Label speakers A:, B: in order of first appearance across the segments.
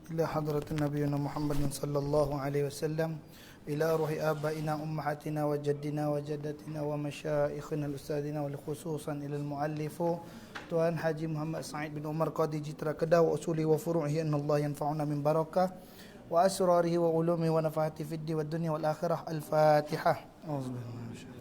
A: إلى حضرة نبينا محمد صلى الله عليه وسلم، إلى روح آبائنا أمهاتنا وجدنا وجدتنا ومشائخنا الأستاذنا وخصوصا إلى المؤلف Tuan Haji Muhammad Said bin Umar Qadi Jitra Kedah wa usuli wa furu'ihi anna Allah yanfa'una min barakah wa asrarihi wa ulumi wa nafahati fid di wad dunya wal akhirah. Al-Fatihah. Auzubillahi.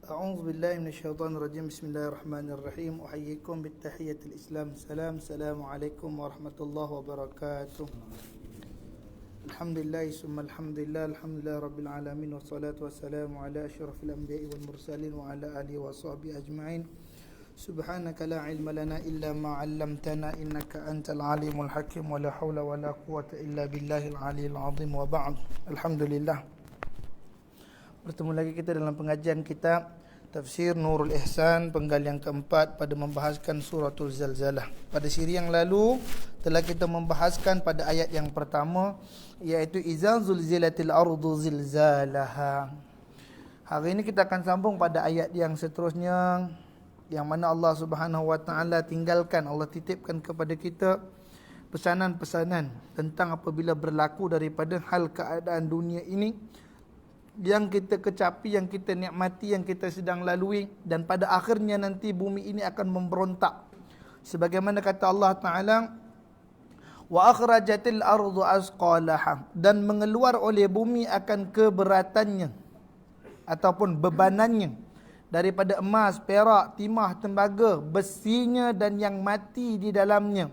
A: أعوذ بالله من الشيطان الرجيم. بسم الله الرحمن الرحيم. أحييكم بالتحية الإسلام. السلام عليكم ورحمة الله وبركاته. الحمد لله ثم الحمد لله رب العالمين، والصلاة والسلام على أشرف الأنبياء والمرسلين وعلى آله وصحبه أجمعين. سبحانك لا علم لنا إلا ما علمتنا إنك أنت العليم الحكيم، ولا حول ولا قوة إلا بالله العلي العظيم. وبعد. الحمد لله. Bertemu lagi kita dalam pengajian kitab Tafsir Nurul Ihsan, penggal yang keempat pada membahaskan suratul Zalzalah. Pada siri yang lalu telah kita membahaskan pada ayat yang pertama, iaitu Iza zulzilatil ardu zilzalaha. Hari ini kita akan sambung pada ayat yang seterusnya, yang mana Allah Subhanahu wa taala tinggalkan, Allah titipkan kepada kita pesanan-pesanan tentang apabila berlaku daripada hal keadaan dunia ini yang kita kecapi, yang kita nikmati, yang kita sedang lalui, dan pada akhirnya nanti bumi ini akan memberontak. Sebagaimana kata Allah Ta'ala, wa akhrajatil ardu asqalaha, dan mengeluar oleh bumi akan keberatannya ataupun bebanannya daripada emas, perak, timah, tembaga, besinya dan yang mati di dalamnya,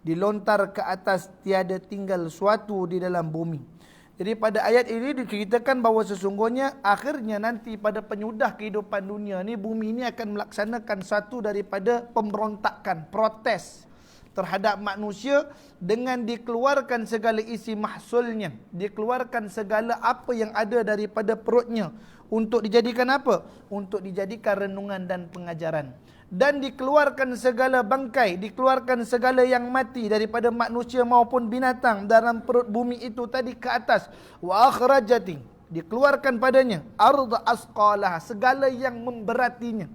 A: dilontar ke atas, tiada tinggal suatu di dalam bumi. Jadi pada ayat ini diceritakan bahawa sesungguhnya akhirnya nanti pada penyudah kehidupan dunia ni, bumi ini akan melaksanakan satu daripada pemberontakan, protes terhadap manusia dengan dikeluarkan segala isi mahsulnya, dikeluarkan segala apa yang ada daripada perutnya untuk dijadikan apa? Untuk dijadikan renungan dan pengajaran. Dan dikeluarkan segala bangkai, dikeluarkan segala yang mati daripada manusia maupun binatang dalam perut bumi itu tadi ke atas. Wa akhrajati, dikeluarkan padanya arda asqalaha, segala yang memberatinya,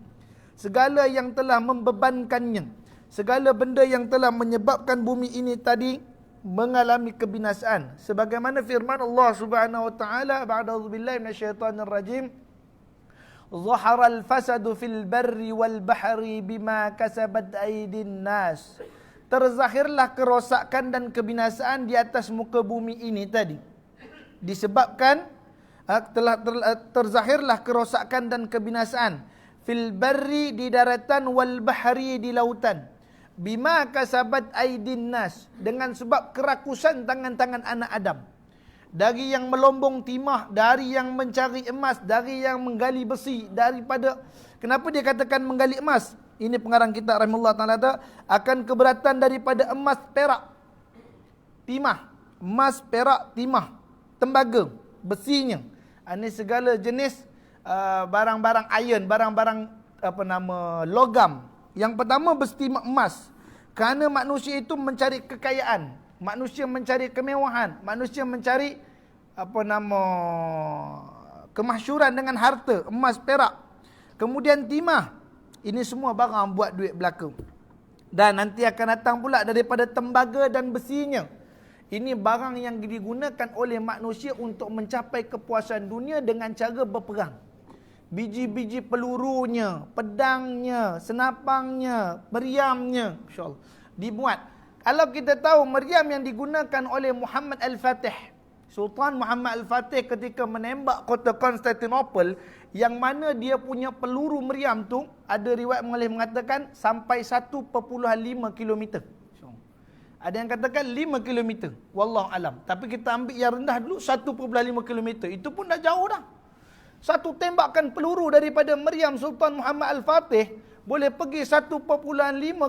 A: segala yang telah membebankannya, segala benda yang telah menyebabkan bumi ini tadi mengalami kebinasaan. Sebagaimana firman Allah Subhanahu wa taala, ba'da auzubillahi minasyaitonir rajim, Zaharal fasadu fil barri wal bahri bima kasabat aydin nas. Terzahirlah kerosakan dan kebinasaan di atas muka bumi ini tadi, disebabkan terzahirlah kerosakan dan kebinasaan fil barri, di daratan, wal bahri, di lautan, bima kasabat aydin nas, dengan sebab kerakusan tangan-tangan anak Adam. Dari yang melombong timah, dari yang mencari emas, dari yang menggali besi, daripada, kenapa dia katakan menggali emas? Ini pengarang kitab rahimahullah ta'ala, akan keberatan daripada emas, perak, timah, emas, perak, timah, tembaga, besinya. Ini segala jenis barang-barang iron, barang-barang logam. Yang pertama besi, emas. Kerana manusia itu mencari kekayaan, manusia mencari kemewahan, manusia mencari kemahsyuran dengan harta, emas, perak. Kemudian timah. Ini semua barang buat duit belaka. Dan nanti akan datang pula daripada tembaga dan besinya. Ini barang yang digunakan oleh manusia untuk mencapai kepuasan dunia dengan cara berperang. Biji-biji pelurunya, pedangnya, senapangnya, meriamnya, insya-Allah dibuat. Kalau kita tahu meriam yang digunakan oleh Muhammad Al-Fatih, Sultan Muhammad Al-Fatih ketika menembak kota Konstantinopel, yang mana dia punya peluru meriam tu, ada riwayat boleh mengatakan sampai 1.5 km. Ada yang katakan 5 km. Wallahu alam. Tapi kita ambil yang rendah dulu, 1.5 km. Itu pun dah jauh dah. Satu tembakan peluru daripada meriam Sultan Muhammad Al-Fatih boleh pergi 1.5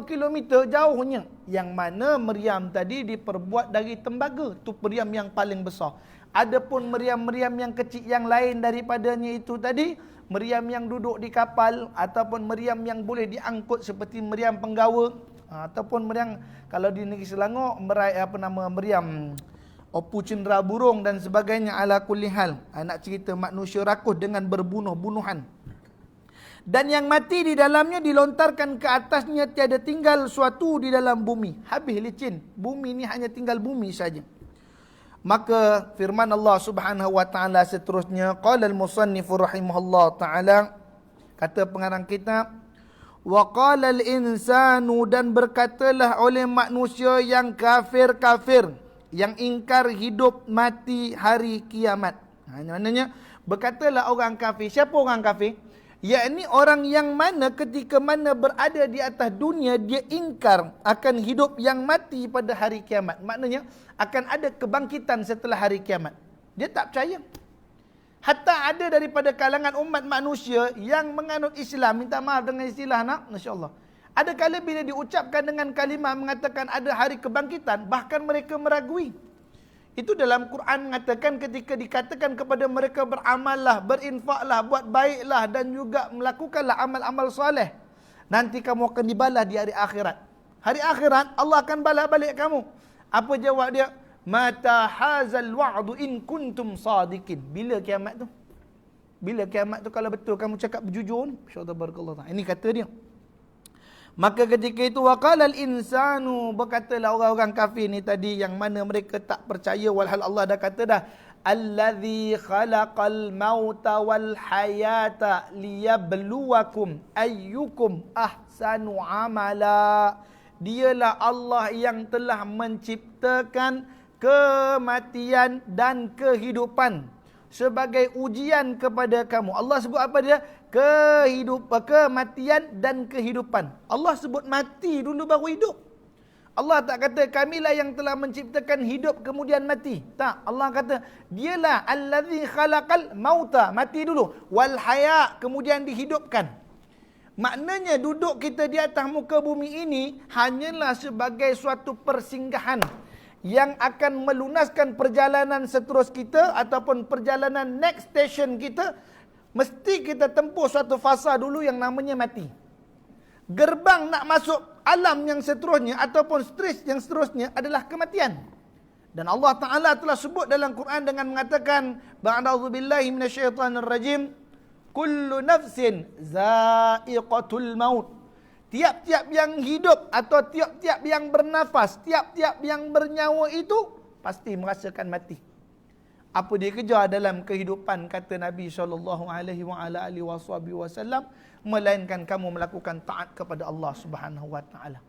A: km jauhnya. Yang mana meriam tadi diperbuat dari tembaga. Itu meriam yang paling besar. Adapun meriam-meriam yang kecil yang lain daripadanya itu tadi, meriam yang duduk di kapal ataupun meriam yang boleh diangkut seperti meriam penggawa, ataupun meriam kalau di negeri Selangor meriam opu cendera burung dan sebagainya. Ala kulli hal, nak cerita manusia rakus dengan berbunuh-bunuhan. Dan yang mati di dalamnya dilontarkan ke atasnya, tiada tinggal suatu di dalam bumi. Habis licin. Bumi ni hanya tinggal bumi saja. Maka firman Allah Subhanahu wa taala seterusnya, qala al-musannif rahimahullah taala, kata pengarang kitab, wa qala al-insanu, dan berkatalah oleh manusia yang kafir-kafir, yang ingkar hidup mati hari kiamat. Maknanya berkatalah orang kafir. Siapa orang kafir? Yakni orang yang mana ketika mana berada di atas dunia, dia ingkar akan hidup yang mati pada hari kiamat. Maknanya akan ada kebangkitan setelah hari kiamat. Dia tak percaya. Hatta ada daripada kalangan umat manusia yang menganut Islam, minta maaf dengan istilah Masya Allah. Ada kala bila diucapkan dengan kalimah mengatakan ada hari kebangkitan, bahkan mereka meragui. Itu dalam Quran mengatakan ketika dikatakan kepada mereka beramallah, berinfaklah, buat baiklah dan juga melakukanlah amal-amal soleh, nanti kamu akan dibalas di hari akhirat. Hari akhirat Allah akan balas balik kamu. Apa jawab dia? Mata hazal wa'du in kuntum sadiqin. Bila kiamat tu? Bila kiamat tu kalau betul kamu cakap berjujur ni? Masya-Allah barakallahu ta'ala. Ini kata dia. Maka ketika itu waqala al-insanu, berkatalah orang-orang kafir ni tadi yang mana mereka tak percaya, walhal Allah dah kata dah, allazi khalaqal mauta wal hayata liyabluwakum ayyukum ahsanu amala. Dialah Allah yang telah menciptakan kematian dan kehidupan sebagai ujian kepada kamu. Allah sebut apa dia? Kematian dan kehidupan. Allah sebut mati dulu baru hidup. Allah tak kata kamilah yang telah menciptakan hidup kemudian mati. Tak. Allah kata dialah allazi khalaqal mauta, mati dulu, wal haya, kemudian dihidupkan. Maknanya duduk kita di atas muka bumi ini hanyalah sebagai suatu persinggahan yang akan melunaskan perjalanan seterus kita ataupun perjalanan next station kita. Mesti kita tempuh suatu fasa dulu yang namanya mati. Gerbang nak masuk alam yang seterusnya ataupun stage yang seterusnya adalah kematian. Dan Allah Ta'ala telah sebut dalam Quran dengan mengatakan, ba'da'udzubillahi minasyaitanirrajim, kullu nafsin za'iqatul maut. Tiap-tiap yang hidup atau tiap-tiap yang bernafas, tiap-tiap yang bernyawa itu pasti merasakan mati. Apa dia kejar dalam kehidupan, kata Nabi SAW, melainkan kamu melakukan taat kepada Allah Subhanahu wa taala.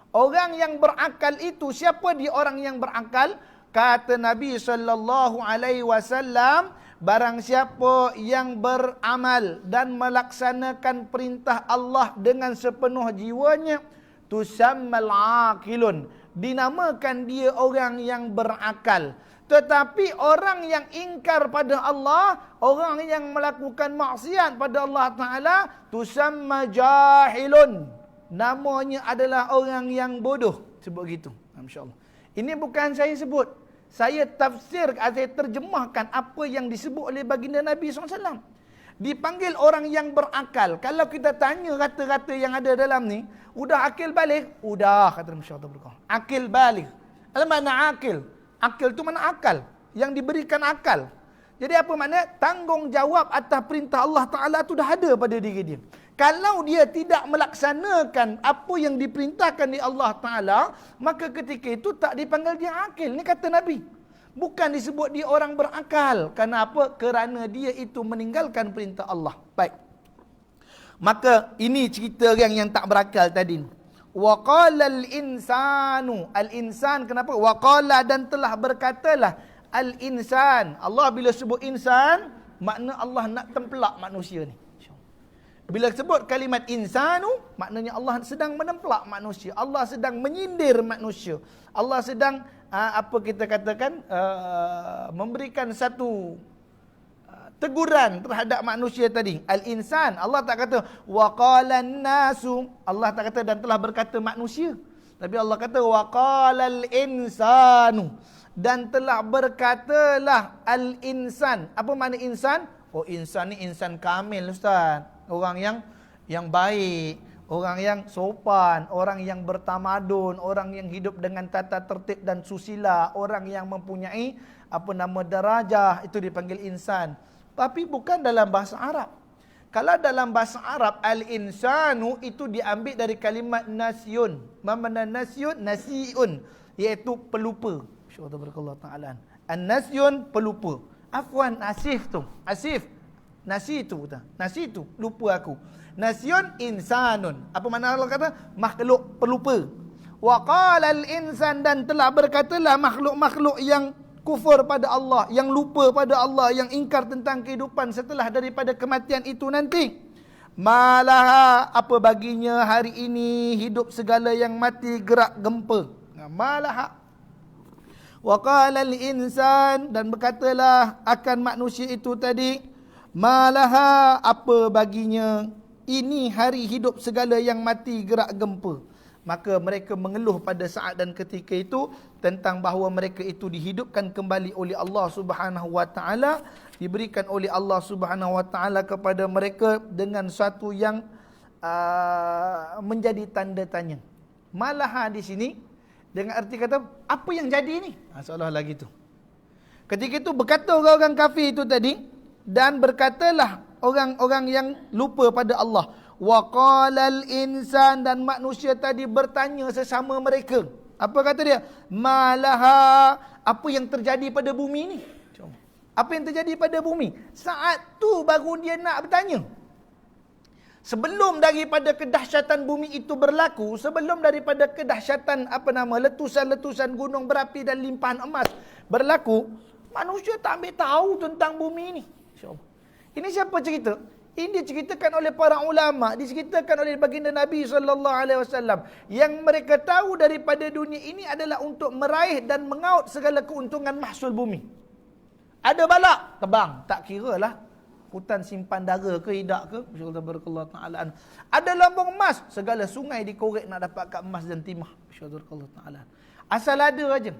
A: Orang yang berakal itu, siapa dia orang yang berakal? Kata Nabi SAW, barang siapa yang beramal dan melaksanakan perintah Allah dengan sepenuh jiwanya, tusammal aqilun, dinamakan dia orang yang berakal. Tetapi orang yang ingkar pada Allah, orang yang melakukan maksiat pada Allah Ta'ala, tusamma jahilun, namanya adalah orang yang bodoh. Sebut gitu. Masya Allah. Ini bukan saya sebut. Saya tafsir, saya terjemahkan apa yang disebut oleh baginda Nabi SAW. Dipanggil orang yang berakal. Kalau kita tanya kata-kata yang ada dalam ni, udah akil balik? Udah, kata Masya Allah. Akil balik. Apa makna akil? Akil tu mana akal? Yang diberikan akal. Jadi apa makna? Tanggungjawab atas perintah Allah Ta'ala tu dah ada pada diri dia. Kalau dia tidak melaksanakan apa yang diperintahkan di Allah Ta'ala, maka ketika itu tak dipanggil dia akil. Ni kata Nabi. Bukan disebut dia orang berakal. Kenapa? Kerana dia itu meninggalkan perintah Allah. Baik. Maka ini cerita orang yang tak berakal tadi. Wa qala al-insanu, al-insan kenapa? Wa qala, dan telah berkatalah al-insan. Allah bila sebut insan, makna Allah nak templak manusia ni. Bila sebut kalimat insanu, maknanya Allah sedang menemplak manusia. Allah sedang menyindir manusia. Allah sedang apa kita katakan, memberikan satu teguran terhadap manusia tadi. Al-insan, Allah tak kata wa qalan nasu, Allah tak kata dan telah berkata manusia, tapi Allah kata wa qalal insanu. dan telah berkatalah al-insan. Apa makna insan? Oh, insan ni insan kamil, Ustaz. Orang yang baik, orang yang sopan, orang yang bertamadun, orang yang hidup dengan tata tertib dan susila, orang yang mempunyai darajah, itu dipanggil insan. Tapi bukan dalam bahasa Arab. Kalau dalam bahasa Arab, al-insanu itu diambil dari kalimat nasyun. Mana nasyun? Nasiun, iaitu pelupa. Subhanallah ta'ala. An-nasyun, pelupa. Afwan, asif tu. Asif. Nasi tu. Nasi tu, lupa aku. Nasyun, insanun. Apa makna Allah kata? Makhluk pelupa. Wa qala al-insan, dan telah berkatalah makhluk-makhluk yang kufur pada Allah, yang lupa pada Allah, yang ingkar tentang kehidupan setelah daripada kematian itu nanti. Malaha, apa baginya hari ini hidup segala yang mati gerak gempa. Malaha. Wa qala al-insan, dan berkatalah akan manusia itu tadi, malaha, apa baginya ini hari hidup segala yang mati gerak gempa. Maka mereka mengeluh pada saat dan ketika itu tentang bahawa mereka itu dihidupkan kembali oleh Allah Subhanahu wa taala, diberikan oleh Allah Subhanahu wa taala kepada mereka dengan satu yang menjadi tanda tanya. Malaha di sini dengan arti kata apa yang jadi ni? Seolah lagi tu. Ketika itu berkata orang-orang kafir itu tadi, dan berkatalah orang-orang yang lupa pada Allah. Wa qalal insan, dan manusia tadi bertanya sesama mereka. Apa kata dia? Malaha, apa yang terjadi pada bumi ni? Apa yang terjadi pada bumi? Saat tu baru dia nak bertanya. Sebelum daripada kedahsyatan bumi itu berlaku, sebelum daripada kedahsyatan letusan-letusan gunung berapi dan limpahan emas berlaku, manusia tak ambil tahu tentang bumi ini. Ini siapa cerita? Ini diceritakan oleh para ulama, diceritakan oleh baginda Nabi SAW, yang mereka tahu daripada dunia ini adalah untuk meraih dan mengaut segala keuntungan mahsul bumi. Ada balak, tebang, tak kira lah hutan simpan dara ke tidak ke, masyaallah taala. Ada lambung emas, segala sungai dikorek nak dapatkan emas dan timah, masyaallah taala. Asal ada aja.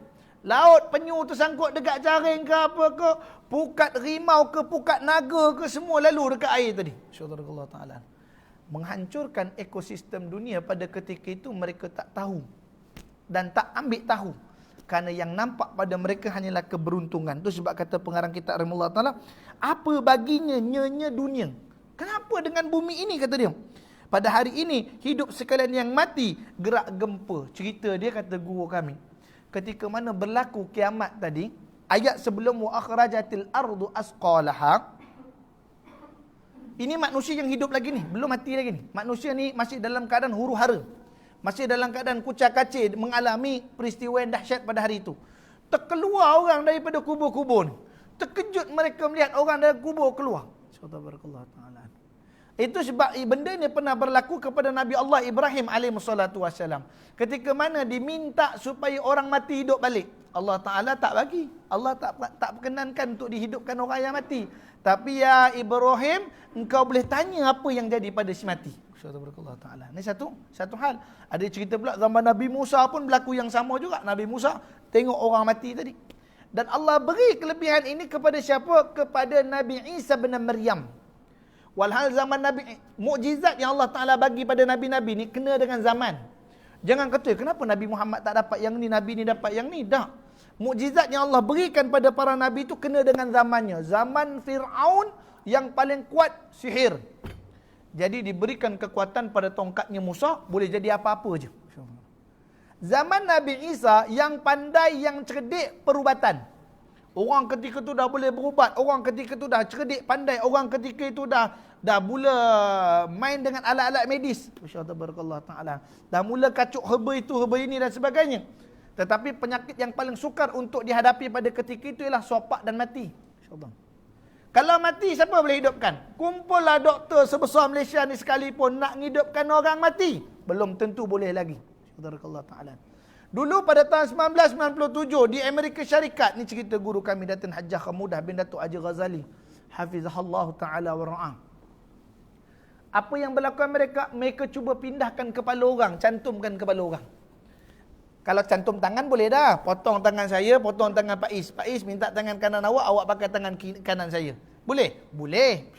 A: Laut penyu tersangkut dekat jaring ke apa ke, pukat rimau ke, pukat naga ke, semua lalu dekat air tadi. Subhanallah ta'ala. Menghancurkan ekosistem dunia pada ketika itu mereka tak tahu. Dan tak ambil tahu. Kerana yang nampak pada mereka hanyalah keberuntungan. Itu sebab kata pengarang kitab rahimahullah ta'ala, apa baginya nyonya dunia? Kenapa dengan bumi ini, kata dia? Pada hari ini, hidup sekalian yang mati, gerak gempa. Cerita dia, kata guru kami, ketika mana berlaku kiamat tadi, ayat sebelum wa akhrajatil ardu asqalaha. Ini manusia yang hidup lagi ni, belum mati lagi ni. Manusia ni masih dalam keadaan huru-hara, masih dalam keadaan kucak-kacir, mengalami peristiwa yang dahsyat pada hari itu. Terkeluar orang daripada kubur-kubur ni. Terkejut mereka melihat orang dari kubur keluar. Subhanallah ta'ala. Itu sebab benda ni pernah berlaku kepada Nabi Allah Ibrahim alaihissalam. Ketika mana diminta supaya orang mati hidup balik, Allah Ta'ala tak bagi. Allah tak perkenankan untuk dihidupkan orang yang mati. Tapi ya Ibrahim, engkau boleh tanya apa yang jadi pada si mati. Subhanallah Ta'ala. Ini satu hal. Ada cerita pula zaman Nabi Musa pun berlaku yang sama juga. Nabi Musa tengok orang mati tadi. Dan Allah beri kelebihan ini kepada siapa? Kepada Nabi Isa bin Maryam. Walhal zaman Nabi, mukjizat yang Allah Ta'ala bagi pada Nabi-Nabi ni kena dengan zaman. Jangan kata, kenapa Nabi Muhammad tak dapat yang ni, Nabi ni dapat yang ni? Tak. Mukjizat yang Allah berikan pada para Nabi itu kena dengan zamannya. Zaman Fir'aun yang paling kuat sihir. Jadi diberikan kekuatan pada tongkatnya Musa, boleh jadi apa-apa je. Zaman Nabi Isa yang pandai, yang cerdik perubatan. Orang ketika tu dah boleh berubat, orang ketika tu dah cerdik pandai, orang ketika itu dah mula main dengan alat-alat medis. Masyaallah taala. Dah mula kacuk herba itu, herba ini dan sebagainya. Tetapi penyakit yang paling sukar untuk dihadapi pada ketika itu ialah sopak dan mati. Masyaallah. Kalau mati siapa boleh hidupkan? Kumpullah doktor sebesar Malaysia ni sekalipun nak hidupkan orang mati, belum tentu boleh lagi. Masyaallah taala. Dulu pada tahun 1997 di Amerika Syarikat, ni cerita guru kami Datin Hajjah Khamudah bin Datuk Haji Ghazali hafizahullah taala wa ra'ah. Apa yang berlaku mereka cuba pindahkan kepala orang, cantumkan kepala orang. Kalau cantum tangan boleh dah. Potong tangan saya, potong tangan Pak Is. Pak Is minta tangan kanan awak pakai tangan kanan saya. Boleh? Boleh.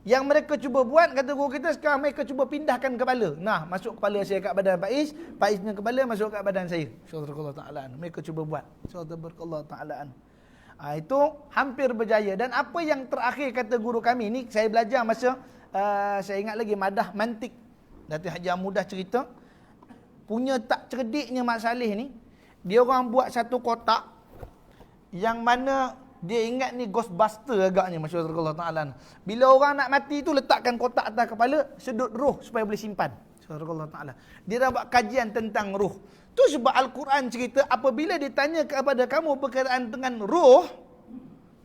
A: Yang mereka cuba buat, kata guru kita, sekarang mereka cuba pindahkan kepala. Nah, masuk kepala saya kat badan Pak Is punya kepala masuk kat badan saya. Subhanallah ta'ala. Mereka cuba buat. Subhanallah ta'ala. Itu hampir berjaya. Dan apa yang terakhir kata guru kami ni, saya belajar masa, saya ingat lagi, madah mantik. Datuk Haji Amudah cerita, punya tak cerdiknya Mak Saleh ni, dia orang buat satu kotak, yang mana dia ingat ni Ghostbuster agaknya, masya-Allah taala. Bila orang nak mati tu letakkan kotak atas kepala, sedut roh supaya boleh simpan. Masya-Allah taala. Dia dah buat kajian tentang roh. Tu sebab Al-Quran cerita apabila ditanya kepada kamu berkaitan dengan roh,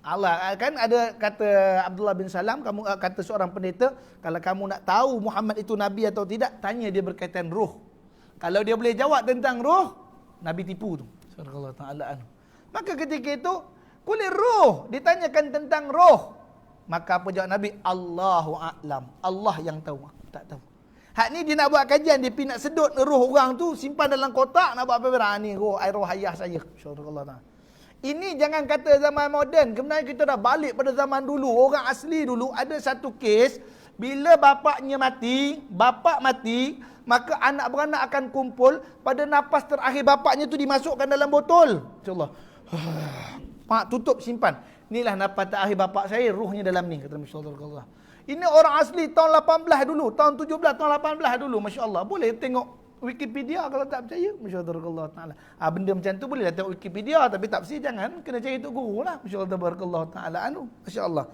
A: Allah kan ada kata Abdullah bin Salam, kamu kata seorang pendeta, kalau kamu nak tahu Muhammad itu nabi atau tidak, tanya dia berkaitan roh. Kalau dia boleh jawab tentang roh, nabi tipu tu. Masya-Allah taala. Maka ketika itu kulit roh, ditanyakan tentang roh. Maka apa jawab Nabi? Allahu a'lam. Allah yang tahu, aku tak tahu. Hak ni dia nak buat kajian, dia pergi nak sedut roh orang tu, simpan dalam kotak, nak buat apa-apa. Ni roh, air roh ayah saya. InsyaAllah. Ini jangan kata zaman moden. Kemudian kita dah balik pada zaman dulu. Orang asli dulu, ada satu kes, bila bapaknya mati, bapak mati, maka anak beranak akan kumpul, pada nafas terakhir bapaknya tu dimasukkan dalam botol. InsyaAllah. Pak tutup simpan. Inilah nafas terakhir bapak saya, ruhnya dalam ni, kata Masya-Allah. Ini orang asli tahun 18 dulu, tahun 17, tahun 18 dulu, Masya-Allah. Boleh tengok Wikipedia kalau tak percaya, Masya-Allah taala. Benda macam tu boleh tengok Wikipedia, tapi tak pasti jangan kena cari tok guru lah. Masya-Allah taala Masya-Allah.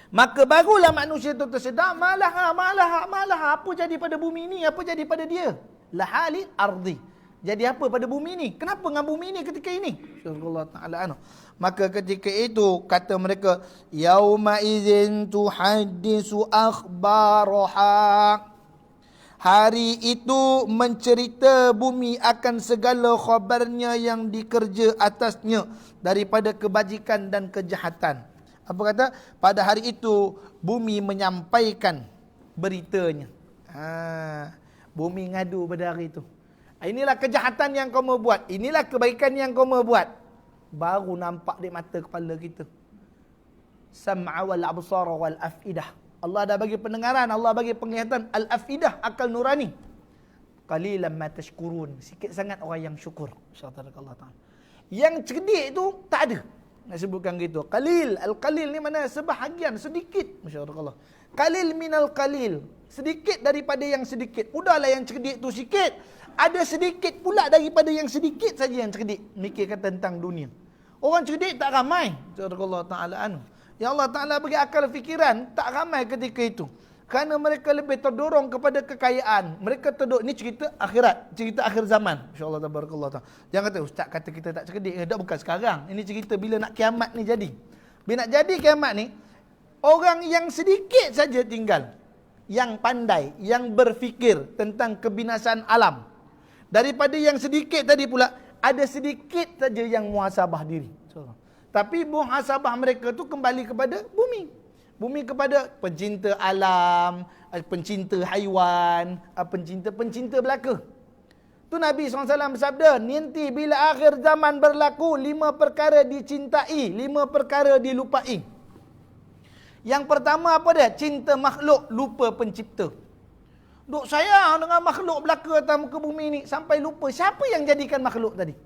A: Maka barulah manusia tu tersedar, malah apa jadi pada bumi ni, apa jadi pada dia? Lahali ardi. Jadi apa pada bumi ni? Kenapa dengan bumi ni ketika ini? Insyaallah taala. Maka ketika itu kata mereka, yauma idzin tuhaddisu akhbaraha. Hari itu mencerita bumi akan segala khabarnya yang dikerja atasnya daripada kebajikan dan kejahatan. Apa kata? Pada hari itu bumi menyampaikan beritanya. Bumi ngadu pada hari itu. Inilah kejahatan yang kamu buat. Inilah kebaikan yang kamu buat. Baru nampak di mata kepala kita. Sam'a wal absara wal afidah. Allah dah bagi pendengaran, Allah bagi penglihatan. Al-afidah, akal nurani. Qalilan ma tashkurun. Sikit sangat orang yang syukur. InsyaAllah ta'ala. Yang cerdik itu tak ada. Nak sebutkan gitu. Qalil. Al-qalil ni mana? Sebahagian, sedikit. Masya-Allah. Qalil minal qalil. Sedikit daripada yang sedikit. Udahlah yang cerdik tu sikit. Ada sedikit pula daripada yang sedikit saja yang cerdik mikirkan tentang dunia. Orang cerdik tak ramai. Allah Ta'ala anu. Ya Allah Ta'ala bagi akal fikiran, tak ramai ketika itu. Kerana mereka lebih terdorong kepada kekayaan. Mereka terdorong, ni cerita akhirat, cerita akhir zaman. InsyaAllah tabarakallah ta'ala. Jangan kata, ustaz kata kita tak cerdik. Tak, bukan sekarang. Ini cerita bila nak kiamat ni jadi. Bila nak jadi kiamat ni, orang yang sedikit saja tinggal. Yang pandai, yang berfikir tentang kebinasaan alam. Daripada yang sedikit tadi pula, ada sedikit saja yang muhasabah diri. Tapi muhasabah mereka tu kembali kepada bumi. Bumi kepada pencinta alam, pencinta haiwan, pencinta belaka. Tu Nabi SAW bersabda, nanti bila akhir zaman berlaku, 5 perkara dicintai, 5 perkara dilupai. Yang pertama apa dia? Cinta makhluk, lupa pencipta. Duk sayang dengan makhluk belaka atas muka bumi ni sampai lupa siapa yang jadikan makhluk tadi.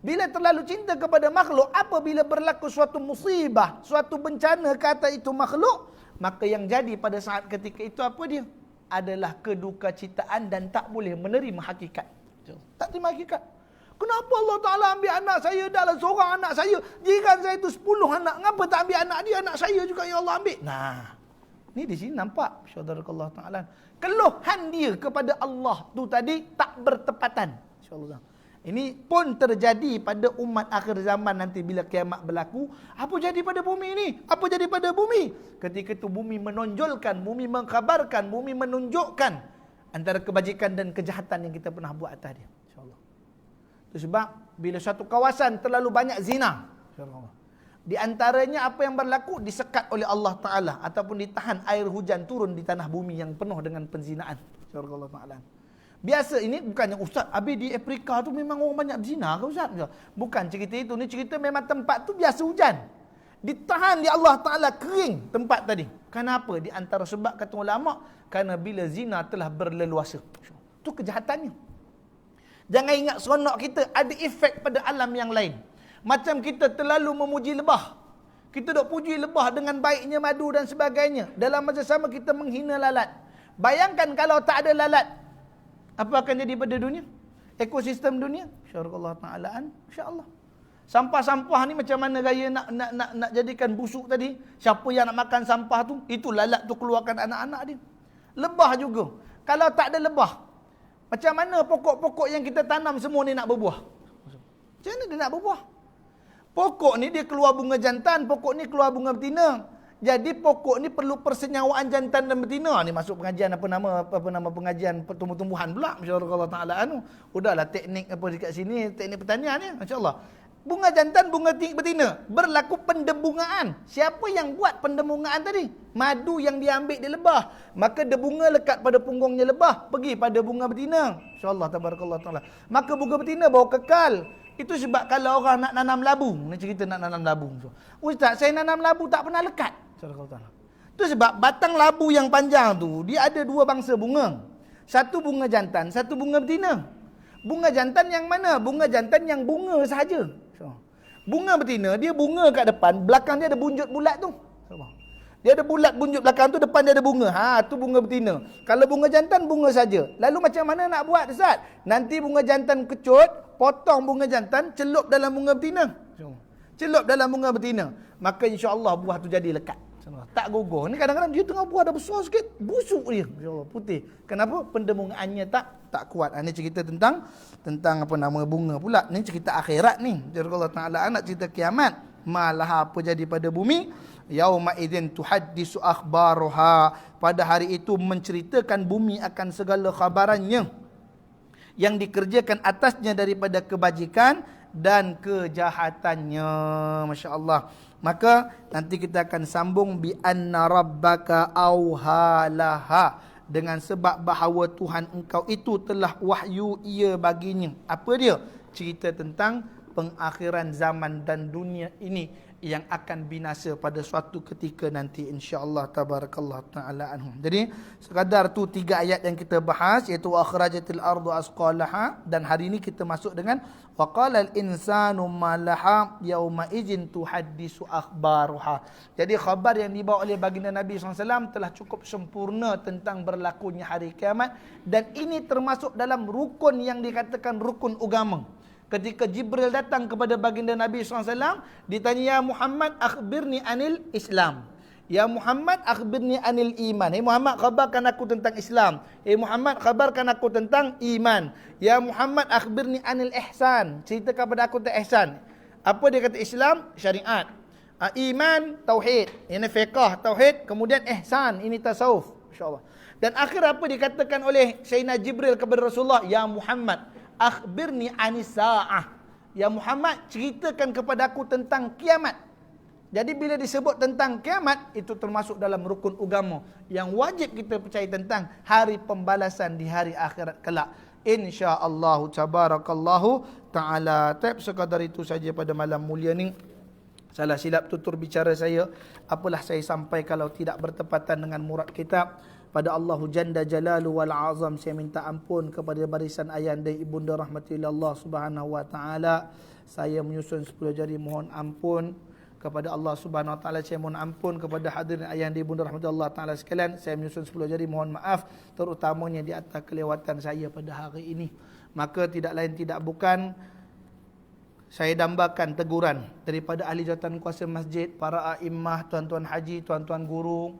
A: Bila terlalu cinta kepada makhluk, apabila berlaku suatu musibah, suatu bencana ke atas itu makhluk, maka yang jadi pada saat ketika itu apa dia? Adalah kedukacitaan dan tak boleh menerima hakikat. Tak terima hakikat. Kenapa Allah Ta'ala ambil anak saya? Dahlah seorang anak saya. Jiran saya itu 10 anak. Kenapa tak ambil anak dia? Anak saya juga yang Allah ambil. Nah, ni di sini nampak. Syaitanullah Ta'ala. Keluhan dia kepada Allah tu tadi tak bertepatan. InsyaAllah. Ini pun terjadi pada umat akhir zaman nanti bila kiamat berlaku. Apa jadi pada bumi ini? Apa jadi pada bumi? Ketika itu bumi menonjolkan, bumi mengkhabarkan, bumi menunjukkan antara kebajikan dan kejahatan yang kita pernah buat atas dia. InsyaAllah. Itu sebab bila satu kawasan terlalu banyak zina, InsyaAllah, di antaranya apa yang berlaku disekat oleh Allah Ta'ala ataupun ditahan air hujan turun di tanah bumi yang penuh dengan penzinaan. InsyaAllah Ta'ala. Biasa ini bukannya ustaz, habis di Afrika tu memang orang banyak berzina ke ustaz? Bukan cerita itu, ni cerita memang tempat tu biasa hujan. Ditahan di Allah Ta'ala kering tempat tadi. Kenapa? Di antara sebab kata ulama, kerana bila zina telah berleluasa. Tu kejahatannya. Jangan ingat seronok kita ada efek pada alam yang lain. Macam kita terlalu memuji lebah. Kita dok puji lebah dengan baiknya madu dan sebagainya. Dalam masa sama kita menghina lalat. Bayangkan kalau tak ada lalat, apa akan jadi pada dunia? Ekosistem dunia? Insya-Allah Ta'ala, insya-Allah. Sampah-sampah ni macam mana gaya nak jadikan busuk tadi? Siapa yang nak makan sampah tu? Itu lalat tu keluarkan anak-anak dia. Lebah juga. Kalau tak ada lebah, macam mana pokok-pokok yang kita tanam semua ni nak berbuah? Macam mana dia nak berbuah? Pokok ni dia keluar bunga jantan, pokok ni keluar bunga betina. Jadi pokok ni perlu persenyawaan jantan dan betina. Ni masuk pengajian apa nama pengajian tumbuh-tumbuhan pula. Masya-Allah Taala Udahlah teknik apa dekat sini, teknik pertanian ni. Masya-Allah. Bunga jantan, bunga betina. Berlaku pendebungaan. Siapa yang buat pendebungaan tadi? Madu yang diambil di lebah. Maka debunga lekat pada punggungnya lebah, pergi pada bunga betina. Masya-Allah tabarakallah taala. Maka bunga betina bawa kekal. Itu sebab kalau orang nak nanam labu, ni cerita nak nanam labu. Ustaz, saya nanam labu tak pernah lekat. Itu sebab batang labu yang panjang tu, dia ada dua bangsa bunga. Satu bunga jantan, satu bunga betina. Bunga jantan yang mana? Bunga jantan yang bunga sahaja. Bunga betina, dia bunga kat depan, belakang dia ada bunjut bulat tu. Dia ada bulat bunjut belakang tu, depan dia ada bunga. Tu bunga betina. Kalau bunga jantan, bunga saja. Lalu macam mana nak buat, Ustaz? Nanti bunga jantan kecut, potong bunga jantan, celup dalam bunga betina. Celup dalam bunga betina. Maka insya-Allah buah tu jadi lekat. Tak gugur. Ni kadang-kadang dia tengah buah dah besar sikit, busuk dia. Insya-Allah putih. Kenapa? Pendebungaannya tak kuat. Ini cerita tentang apa nama bunga pula. Ni cerita akhirat ni. Jadi Allah Taala nak cerita kiamat. Malah apa jadi pada bumi? Yauma idzin tuhaddisu akhbaruha. Pada hari itu menceritakan bumi akan segala khabarannya yang dikerjakan atasnya daripada kebajikan dan kejahatannya. Masya-Allah. Maka nanti kita akan sambung bi anna rabbaka auhalaha, dengan sebab bahawa Tuhan engkau itu telah wahyu ia baginya. Apa dia? Cerita tentang pengakhiran zaman dan dunia ini yang akan binasa pada suatu ketika nanti, insya-Allah tabarakallah taala anhum. Jadi sekadar tu 3 ayat yang kita bahas, iaitu akhrajatil ardu asqalaha, dan hari ini kita masuk dengan waqalal insanu malaha yauma idzin tuhaddisu akhbaruha. Jadi khabar yang dibawa oleh baginda Nabi SAW telah cukup sempurna tentang berlakunya hari kiamat, dan ini termasuk dalam rukun yang dikatakan rukun agama. Ketika Jibril datang kepada baginda Nabi SAW, ditanya, ya Muhammad akhbirni anil Islam. Ya Muhammad akhbirni anil iman. Muhammad khabarkan aku tentang Islam. Muhammad khabarkan aku tentang iman. Ya Muhammad akhbirni anil ihsan. Ceritakan kepada aku tentang ihsan. Apa dia kata? Islam, syariat. Iman, tauhid. Ini fiqh, tauhid. Kemudian ihsan, ini tasawuf. InsyaAllah. Dan akhir apa dikatakan oleh Sayyidina Jibril kepada Rasulullah? Ya Muhammad akhbirni anis sa'ah. Ya Muhammad, ceritakan kepada aku tentang kiamat. Jadi bila disebut tentang kiamat, itu termasuk dalam rukun agama yang wajib kita percaya tentang hari pembalasan di hari akhirat kelak. InsyaAllah tabarakallahu ta'ala. Sekadar itu saja pada malam mulia ni. Salah silap tutur bicara saya. Apalah saya sampai kalau tidak bertepatan dengan murad kitab. Pada Allahu Jalla Jalalu wal Azam, saya minta ampun kepada barisan ayahanda ibunda rahmatillah Allah Subhanahu wa taala. Saya menyusun 10 jari mohon ampun kepada Allah Subhanahu wa taala. Saya mohon ampun kepada hadirin ayahanda ibunda rahmatillah Allah taala sekalian. Saya menyusun 10 jari mohon maaf terutamanya di atas kelewatan saya pada hari ini. Maka tidak lain tidak bukan saya dambakan teguran daripada ahli jawatan kuasa masjid, para a'immah, tuan-tuan haji, tuan-tuan guru,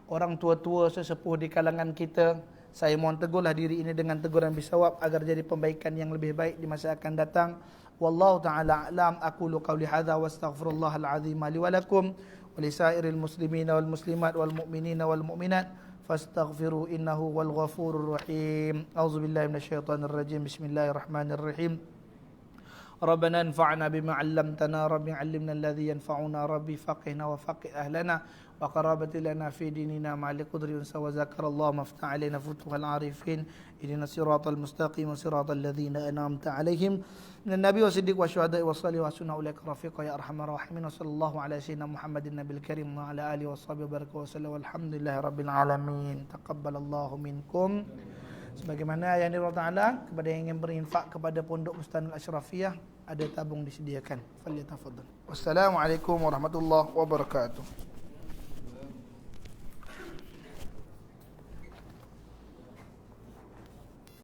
A: orang tua-tua sesepuh di kalangan kita. Saya mohon tegurlah diri ini dengan teguran bisawab agar jadi pembaikan yang lebih baik di masa akan datang. Wallahu ta'ala a'lam. Aqulu qawli hadza wa astaghfirullahal azim li wa lakum wa lisairil muslimina wal muslimat wal mu'minina wal mu'minat fastaghfiru innahu wal ghafurur rahim. A'udzubillahi minasyaitonir rajim. Bismillahirrahmanirrahim. ربنا انفعنا بما علمتنا ربي علمنا الذي ينفعنا ربي فقهنا وفقه أهلنا وقرابة لنا في ديننا مع لقدر ينسى وذكر الله مفتح علينا فتوح العارفين إلينا الصراط المستقيم صراط الذين أنعمت عليهم من النبي والصديق والشهداء والصالحين وحسن أولئك رفيقا يا أرحم الراحمين وصلى الله على سيدنا محمد النبي الكريم وعلى آله وصحبه وبارك وسلم والحمد لله رب العالمين تقبل الله منكم. Sebagaimana yang dirahmati Allah, kepada yang ingin berinfak kepada Pondok Bustanul Ashrafiyah, ada tabung disediakan. Falyatafadhal. Wassalamualaikum warahmatullahi wabarakatuh.